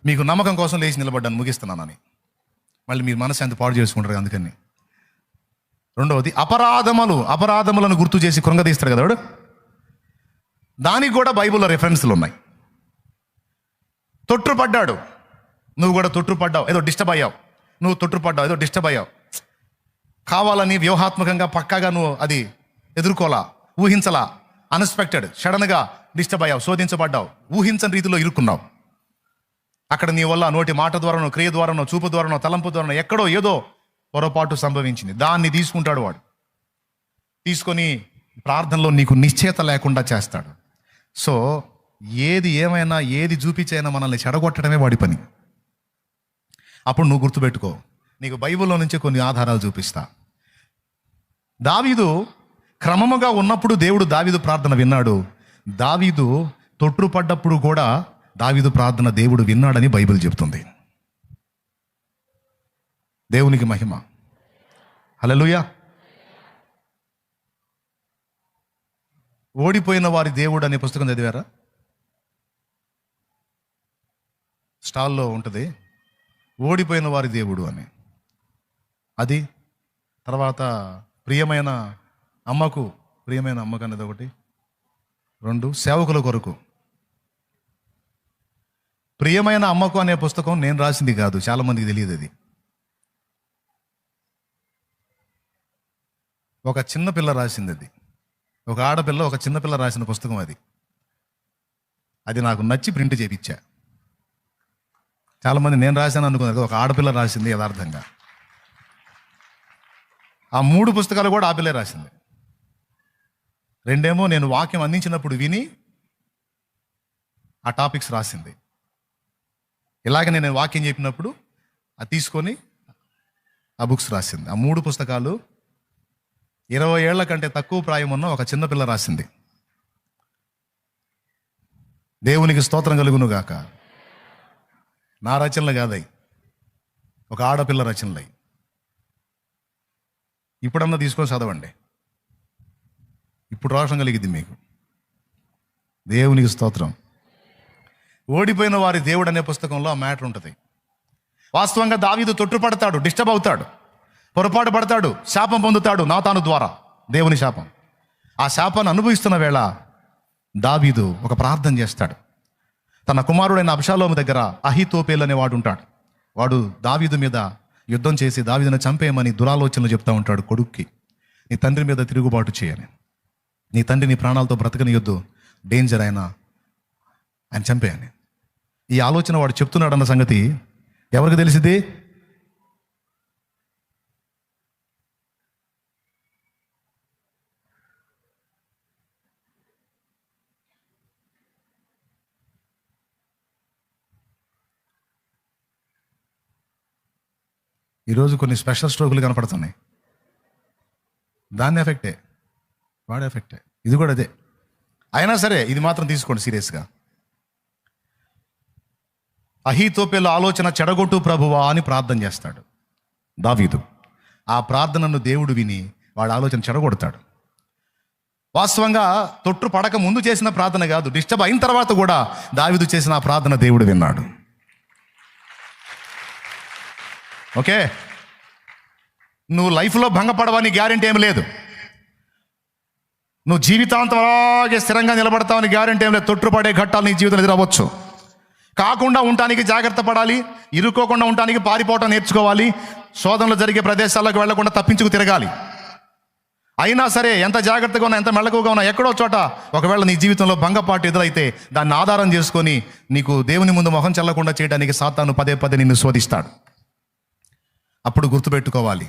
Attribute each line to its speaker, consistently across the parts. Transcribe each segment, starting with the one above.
Speaker 1: మీకు నమ్మకం కోసం లేచి నిలబడ్డాను, ముగిస్తున్నానని. మళ్ళీ మీరు మనశ్శాంతి పాడు చేసుకుంటారు అందుకని. రెండవది అపరాధములను గుర్తు చేసి కృంగదీస్తాడు కదా వాడు. దానికి కూడా బైబిల్లో రెఫరెన్స్లు ఉన్నాయి. తొట్టుపడ్డాడు, నువ్వు కూడా తొట్టుపడ్డావు, ఏదో డిస్టర్బ్ అయ్యావు. నువ్వు తొట్టుపడ్డావు, ఏదో డిస్టర్బ్ అయ్యావు. కావాలని వ్యూహాత్మకంగా పక్కాగా నువ్వు అది ఎదుర్కోలా, ఊహించలా, అన్ఎక్స్పెక్టెడ్, సడన్గా డిస్టర్బ్ అయ్యావు, శోధించబడ్డావు, ఊహించని రీతిలో ఇరుక్కున్నావు. అక్కడ నీ వల్ల నోటి మాట ద్వారానో, క్రియ ద్వారానో, చూపు ద్వారానో, తలంపు ద్వారానో ఎక్కడో ఏదో పొరపాటు సంభవించింది. దాన్ని తీసుకుంటాడు వాడు. తీసుకొని ప్రార్థనలో నీకు నిశ్చయత లేకుండా చేస్తాడు. సో ఏది ఏమైనా, ఏది చూపించైనా మనల్ని చెడగొట్టడమే వాడి పని. అప్పుడు నువ్వు గుర్తుపెట్టుకో, నీకు బైబిల్లో నుంచి కొన్ని ఆధారాలు చూపిస్తా. దావీదు క్రమముగా ఉన్నప్పుడు దేవుడు దావీదు ప్రార్థన విన్నాడు. దావీదు తొట్టుపడ్డప్పుడు కూడా దావీదు ప్రార్థన దేవుడు విన్నాడని బైబిల్ చెప్తుంది. దేవునికి మహిమ. హల్లెలూయా. ఓడిపోయిన వారి దేవుడు అనే పుస్తకం చదివారా? స్టాల్లో ఉంటుంది, ఓడిపోయిన వారి దేవుడు అని. అది తర్వాత ప్రియమైన అమ్మకు అనేది ఒకటి. 2 సేవకుల కొరకు. ప్రియమైన అమ్మకు అనే పుస్తకం నేను రాసింది కాదు, చాలా మందికి తెలియదు. అది ఒక చిన్నపిల్ల రాసింది. అది ఒక ఆడపిల్ల, ఒక చిన్నపిల్ల రాసిన పుస్తకం. అది నాకు నచ్చి ప్రింట్ చేయించా. చాలామంది నేను రాశాను అనుకున్నారు, ఒక ఆడపిల్ల రాసింది యథార్థంగా. ఆ 3 పుస్తకాలు కూడా ఆ పిల్లే రాసింది. 2 నేను వాక్యం అందించినప్పుడు విని ఆ టాపిక్స్ రాసింది. ఇలాగ నేను వాక్యం చెప్పినప్పుడు అది తీసుకొని ఆ బుక్స్ రాసింది. ఆ 3 పుస్తకాలు 20 ఏళ్ల కంటే తక్కువ ప్రాయం ఉన్న ఒక చిన్నపిల్ల రాసింది. దేవునికి స్తోత్రం కలుగును గాక. నా రచనలు కాదయి, ఒక ఆడపిల్ల రచనలై. ఇప్పుడన్నా తీసుకొని చదవండి, ఇప్పుడు రోషం కలిగిద్ది మీకు. దేవునికి స్తోత్రం. ఓడిపోయిన వారి దేవుడు అనే పుస్తకంలో ఆ మ్యాటర్ ఉంటుంది. వాస్తవంగా దావీదు తొట్టుపడతాడు, డిస్టర్బ్ అవుతాడు, పొరపాటు పడతాడు, శాపం పొందుతాడు నాతాను ద్వారా, దేవుని శాపం. ఆ శాపాన్ని అనుభవిస్తున్న వేళ దావీదు ఒక ప్రార్థన చేస్తాడు. తన కుమారుడైన అబ్షాలోము దగ్గర అహీతోపేలు అనే వాడు ఉంటాడు. వాడు దావీదు మీద యుద్ధం చేసి దావీదును చంపేయమని దురాలోచనలు చెప్తా ఉంటాడు కొడుక్కి. నీ తండ్రి మీద తిరుగుబాటు చేయని, నీ తండ్రి నీ ప్రాణాలతో బ్రతకనియొద్దు, డేంజర్ ఆయన చంపేయని. ఈ ఆలోచన వాడు చెప్తున్నాడన్న సంగతి ఎవరికి తెలిసింది? ఈరోజు కొన్ని స్పెషల్ స్ట్రోకులు కనపడుతున్నాయి. దాని ఎఫెక్టే, వాడి ఎఫెక్టే. ఇది కూడా అదే. అయినా సరే ఇది మాత్రం తీసుకోండి సీరియస్గా. అహీతోపేలు ఆలోచన చెడగొట్టు ప్రభువా అని ప్రార్థన చేస్తాడు దావీదు. ఆ ప్రార్థనను దేవుడు విని వాడి ఆలోచన చెడగొడతాడు. వాస్తవంగా తొట్టు పడక ముందు చేసిన ప్రార్థన కాదు, డిస్టర్బ్ అయిన తర్వాత కూడా దావీదు చేసిన ఆ ప్రార్థన దేవుడు విన్నాడు. ఓకే, నువ్వు లైఫ్లో భంగపడవని గ్యారెంటీ ఏమి లేదు. నువ్వు జీవితాంతం అలాగే స్థిరంగా నిలబడతావని గ్యారెంటీ ఏమి లేదు. తొట్టుపడే ఘట్టాలు నీ జీవితంలో ఎదురవ్వచ్చు. కాకుండా ఉండటానికి జాగ్రత్త పడాలి, ఇరుక్కోకుండా ఉండటానికి పారిపోవటం నేర్చుకోవాలి, శోధనలు జరిగే ప్రదేశాలకు వెళ్లకుండా తప్పించుకు తిరగాలి. అయినా సరే ఎంత జాగ్రత్తగా ఉన్నా, ఎంత మెళకువగా ఉన్నా, ఎక్కడో చోట ఒకవేళ నీ జీవితంలో భంగపాటు ఎదురైతే దాన్ని ఆధారం చేసుకొని నీకు దేవుని ముందు మొహం చెల్లకుండా చేయడానికి సాతాను పదే పదే నిన్ను శోధిస్తాడు. అప్పుడు గుర్తుపెట్టుకోవాలి,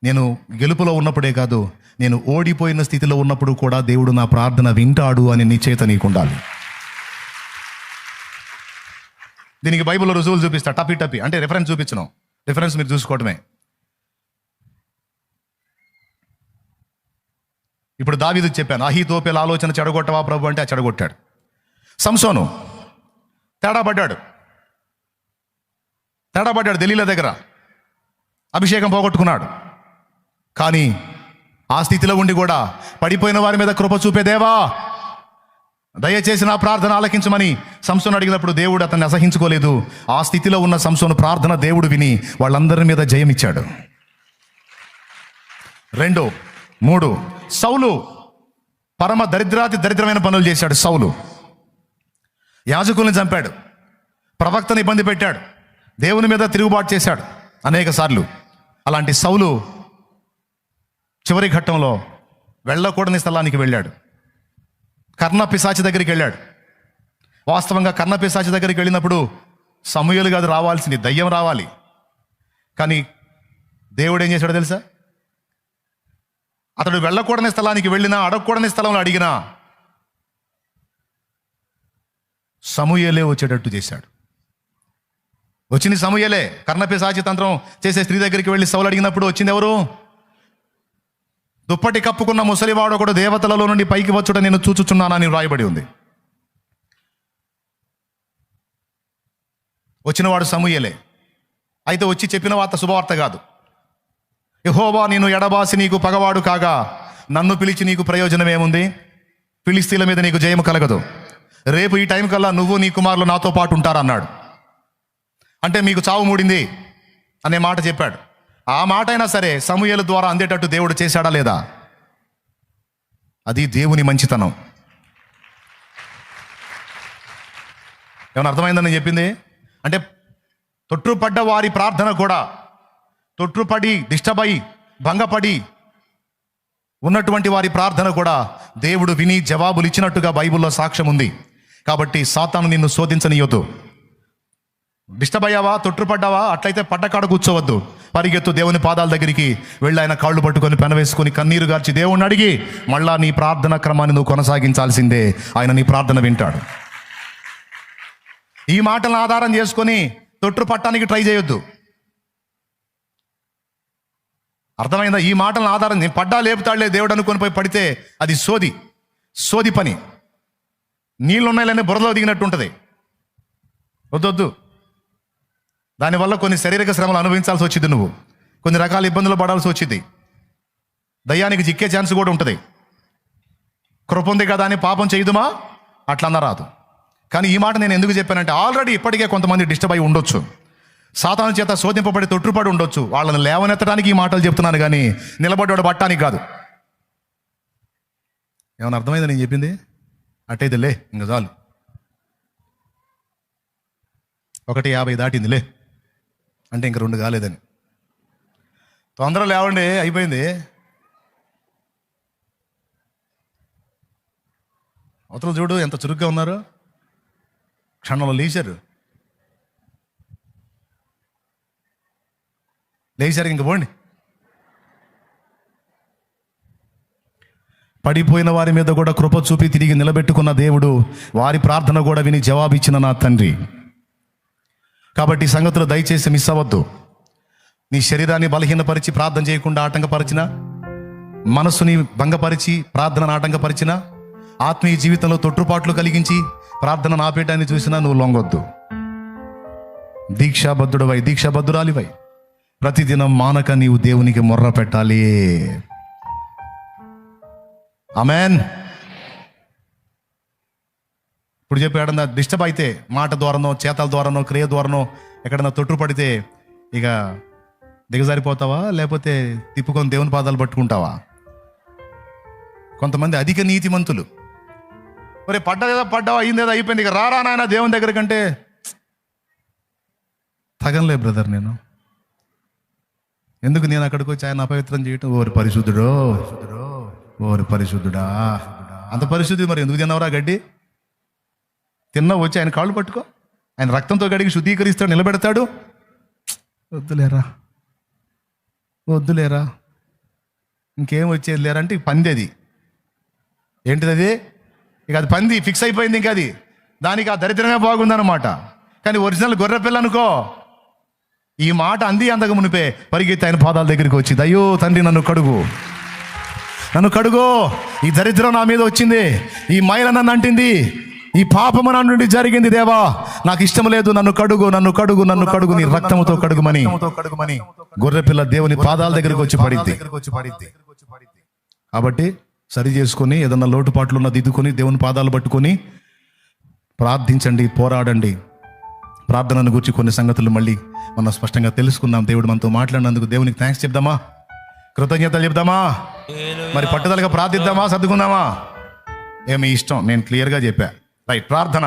Speaker 1: నేను గెలుపులో ఉన్నప్పుడే కాదు, నేను ఓడిపోయిన స్థితిలో ఉన్నప్పుడు కూడా దేవుడు నా ప్రార్థన వింటాడు అని నిశ్చయిత నీకు ఉండాలి. దీనికి బైబిల్లో రుజువులు చూపిస్తా. టపి అంటే రెఫరెన్స్ చూపించను, రిఫరెన్స్ మీరు చూసుకోవటమే. ఇప్పుడు దావీదు చెప్పాను, అహీతోపేలు ఆలోచన చెడగొట్టవా ప్రభు అంటే ఆ చెడగొట్టాడు. సంసోను తేడా పడ్డాడు దెలీలా దగ్గర, అభిషేకం పోగొట్టుకున్నాడు. కానీ ఆ స్థితిలో ఉండి కూడా పడిపోయిన వారి మీద కృప చూపే దేవా, దయచేసి నా ప్రార్థన ఆలకించమని సంసోను అడిగినప్పుడు దేవుడు అతన్ని అసహించుకోలేదు. ఆ స్థితిలో ఉన్న సంసోను ప్రార్థన దేవుడు విని వాళ్ళందరి మీద జయమిచ్చాడు. 2, 3 సౌలు పరమ దరిద్రమైన పనులు చేశాడు. సౌలు యాజకుల్ని చంపాడు, ప్రవక్తను ఇబ్బంది పెట్టాడు, దేవుని మీద తిరుగుబాటు చేశాడు అనేక సార్లు. అలాంటి సౌలు చివరి ఘట్టంలో వెళ్ళకూడని స్థలానికి వెళ్ళాడు. కర్ణ పిశాచి దగ్గరికి వెళ్ళాడు. వాస్తవంగా కర్ణ పిశాచి దగ్గరికి వెళ్ళినప్పుడు సమూయేలు కాదు రావాల్సింది, దయ్యం రావాలి. కానీ దేవుడు ఏం చేశాడో తెలుసా? అతడు వెళ్ళకూడని స్థలానికి వెళ్ళినా, అడగకూడని స్థలంలో అడిగినా సమూయేలే వచ్చేటట్టు చేశాడు. వచ్చింది సమూయేలే. కర్ణ పిశాచి తంత్రం చేసే స్త్రీ దగ్గరికి వెళ్ళి సౌలు అడిగినప్పుడు వచ్చింది ఎవరు? దుప్పటి కప్పుకున్న ముసలివాడు ఒకడు దేవతలలో నుండి పైకి వచ్చుట నేను చూచుచున్నానని వ్రాయబడి ఉంది. వచ్చినవాడు సమూయేలే. అయితే వచ్చి చెప్పిన వార్త శుభవార్త కాదు. యెహోవా నేను ఎడబాసి నీకు పగవాడు కాగా నన్ను పిలిచి నీకు ప్రయోజనం ఏముంది? ఫిలిస్తీన్ల మీద నీకు జయము కలగదు. రేపు ఈ టైం కల్లా నువ్వు నీ కుమారులు నాతో పాటు ఉంటారన్నాడు. అంటే మీకు చావు మూడింది అనే మాట చెప్పాడు. ఆ మాట అయినా సరే సమూయేలు ద్వారా అందేటట్టు దేవుడు చేశాడా లేదా? అది దేవుని మంచితనం. ఏమైనా అర్థమైందని చెప్పింది? అంటే తొట్టుపడ్డ వారి ప్రార్థన కూడా, తొట్టుపడి డిస్టర్బ్ అయి భంగపడి ఉన్నటువంటి వారి ప్రార్థన కూడా దేవుడు విని జవాబులు ఇచ్చినట్టుగా బైబిల్లో సాక్ష్యం ఉంది. కాబట్టి సాతాను నిన్ను శోధించనీయొద్దు. డిస్టర్బ్ అయ్యావా, తొట్టుపడ్డావా, అట్లయితే పట్టకాడ కూర్చోవద్దు. పరిగెత్తు దేవుని పాదాల దగ్గరికి వెళ్ళి ఆయన కాళ్ళు పట్టుకొని పెనవేసుకొని కన్నీరు గార్చి దేవుణ్ణి అడిగి మళ్ళా నీ ప్రార్థన క్రమాన్ని నువ్వు కొనసాగించాల్సిందే. ఆయన నీ ప్రార్థన వింటాడు. ఈ మాటలను ఆధారం చేసుకొని తొట్టు పట్టడానికి ట్రై చేయొద్దు. అర్థమైందా? ఈ మాటలను ఆధారం, నేను పడ్డా లేపుతాడులే దేవుడు అనుకొని పోయి పడితే అది సోది పని. నీళ్ళు ఉన్నాయిలనే బురదలో దిగినట్టు ఉంటుంది. వద్దొద్దు. దానివల్ల కొన్ని శారీరక శ్రమలు అనుభవించాల్సి వచ్చింది. నువ్వు కొన్ని రకాల ఇబ్బందులు పడాల్సి వచ్చింది. దయ్యానికి చిక్కే ఛాన్స్ కూడా ఉంటుంది. కృప ఉంది కదా అని పాపం చేయదుమా? అట్లా అన్నరాదు. కానీ ఈ మాట నేను ఎందుకు చెప్పానంటే ఆల్రెడీ ఇప్పటికే కొంతమంది డిస్టర్బ్ అయి ఉండొచ్చు, సాతాను చేత శోధింపబడి తొట్టుపడి ఉండొచ్చు. వాళ్ళని లేవనెత్తడానికి ఈ మాటలు చెప్తున్నాను కానీ నిలబడ్డాడు పట్టానికి కాదు. ఏమైనా అర్థమైందా నేను చెప్పింది? అట్టయితే లే, ఇంకా చాలు. 1:50 దాటింది లే అంటే ఇంక 2 కాలేదని. తొందర లేవండి, అయిపోయింది. అవతల చూడు ఎంత చురుగ్గా ఉన్నారు, క్షణంలో లేచారు ఇంక పోండి. పడిపోయిన వారి మీద కూడా కృప చూపి తిరిగి నిలబెట్టుకున్న దేవుడు, వారి ప్రార్థన కూడా విని జవాబిచ్చిన నా తండ్రి. కాబట్టి సంగతులు దయచేసి మిస్ అవ్వద్దు. నీ శరీరాన్ని బలహీనపరిచి ప్రార్థన చేయకుండా ఆటంకపరిచిన, మనస్సుని భంగపరిచి ప్రార్థనను ఆటంకపరిచిన, ఆత్మీయ జీవితంలో తొట్టుపాట్లు కలిగించి ప్రార్థనను ఆపేయడాన్ని చూసినా నువ్వు లొంగొద్దు. దీక్షాబద్ధురాలివై ప్రతిదినం మానక నీవు దేవునికి మొర్ర పెట్టాలి. ఆమెన్. ఇప్పుడు చెప్పాడన్నా డిస్టర్బ్ అయితే మాట ద్వారానో, చేతల ద్వారానో, క్రియ ద్వారానో ఎక్కడన్నా తొట్టుపడితే ఇక దిగజారిపోతావా, లేకపోతే తిప్పుకొని దేవుని పాదాలు పట్టుకుంటావా? కొంతమంది అధిక నీతిమంతులు, మరి పడ్డావా అయిందేదో అయిపోయింది, ఇక రారా నాయన దేవుని దగ్గర కంటే తగనలే బ్రదర్, నేను ఎందుకు నేను అక్కడికి వచ్చి ఆయన అపవిత్రం చేయటం? ఓరి పరిశుద్ధుడా, అంత పరిశుద్ధి మరి ఎందుకు తిన్నావురా గడ్డి? తిన్నా వచ్చి ఆయన కాళ్ళు పట్టుకో, ఆయన రక్తంతో గడిగి శుద్ధీకరిస్తాడు, నిలబెడతాడు. వద్దులేరా ఇంకేం వచ్చేది లేరా అంటే పంది. అది ఏంటిది? అది ఇక అది పంది ఫిక్స్ అయిపోయింది. ఇంకా అది దానికి ఆ దరిద్రమే బాగుందన్నమాట. కానీ ఒరిజినల్ గొర్రె పిల్ల అనుకో, ఈ మాట అంది అందక మునిపే పరిగెత్తి ఆయన పాదాల దగ్గరికి వచ్చి, అయ్యో తండ్రి నన్ను కడుగు, ఈ దరిద్రం నా మీద వచ్చింది, ఈ మైల నన్ను అంటింది, ఈ పాపము నా నుండి జరిగింది, దేవా నాకు ఇష్టం లేదు, నన్ను కడుగు నీ రక్తముతో కడుగుమని గొర్రెపిల్ల దేవుని పాదాల దగ్గరికి వచ్చి పడిద్ది. కాబట్టి సరి చేసుకొని, ఏదన్నా లోటుపాట్లు ఉన్న దిద్దుకొని, దేవుని పాదాలు పట్టుకొని ప్రార్థించండి, పోరాడండి. ప్రార్థనను గురించి కొన్ని సంగతులు మళ్ళీ మనం స్పష్టంగా తెలుసుకుందాం. దేవుడు మనతో మాట్లాడినందుకు దేవునికి థ్యాంక్స్ చెప్దామా, కృతజ్ఞతలు చెప్దామా, మరి పట్టుదలగా ప్రార్థిద్దామా, సర్దుకుందామా? ఏమి ఇష్టం, నేను క్లియర్గా చెప్పా. రైట్, ప్రార్థన.